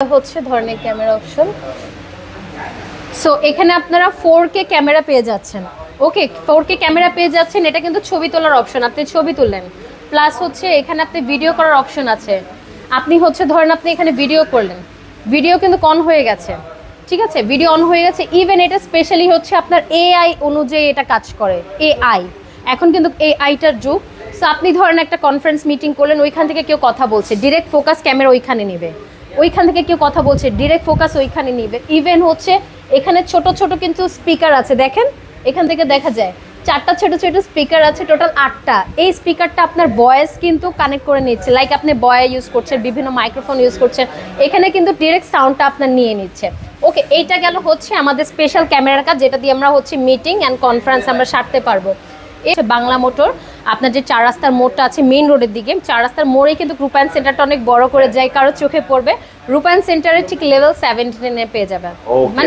হচ্ছে ধরনের camera option. So এখানে আপনারা 4K ক্যামেরা পেয়ে যাচ্ছেন। ওকে, 4K ক্যামেরা পেয়ে যাচ্ছেন। এটা কিন্তু ছবি তোলার অপশন, আপনি ছবি তুললেন, প্লাস হচ্ছে এখানে আপনি ভিডিও করার অপশন আছে। আপনি হচ্ছে ধরেন আপনি এখানে ভিডিও করলেন, ভিডিও কিন্তু অন হয়ে গেছে, ঠিক আছে, ভিডিও অন হয়ে গেছে। ইভেন এটা স্পেশালি হচ্ছে আপনার AI অনুযায়ী এটা কাজ করে। AI এখন কিন্তু AIটার যুগ। সো আপনি ধরেন একটা কনফারেন্স মিটিং করলেন, ওইখান থেকে কেউ কথা বলছে, ডিরেক্ট ফোকাস ক্যামেরা ওইখানে নেবে। ওইখান থেকে কেউ কথা বলছে, ডিরেক্ট ফোকাস ওইখানে নিবে। ইভেন হচ্ছে এখানে ছোট ছোট কিন্তু স্পিকার আছে, দেখেন এখান থেকে দেখা যায় 4টা ছোট ছোট স্পিকার আছে, টোটাল 8টা। এই স্পিকারটা আপনার ভয়েস কিন্তু কানেক্ট করে নিচ্ছে, লাইক আপনি বয়া ইউজ করছেন, বিভিন্ন মাইক্রোফোন ইউজ করছেন, এখানে কিন্তু ডিরেক্ট সাউন্ডটা আপনার নিয়ে নিচ্ছে। ওকে, এইটা গেল হচ্ছে আমাদের স্পেশাল ক্যামেরার কাজ, যেটা দিয়ে আমরা হচ্ছে মিটিং অ্যান্ড কনফারেন্স আমরা সারতে পারবো। বাংলা মোটর আপনার যে 4 রাস্তার মোড়টা আছে মেইন রোডের দিকে, 4 রাস্তার মোড়ে কিন্তু রূপায়ণ সেন্টারটা অনেক বড় করে যায়, কারো চোখে পড়বে। রূপায়ণ সেন্টারের ঠিক লেভেল 17 পেয়ে যাবেন। মানে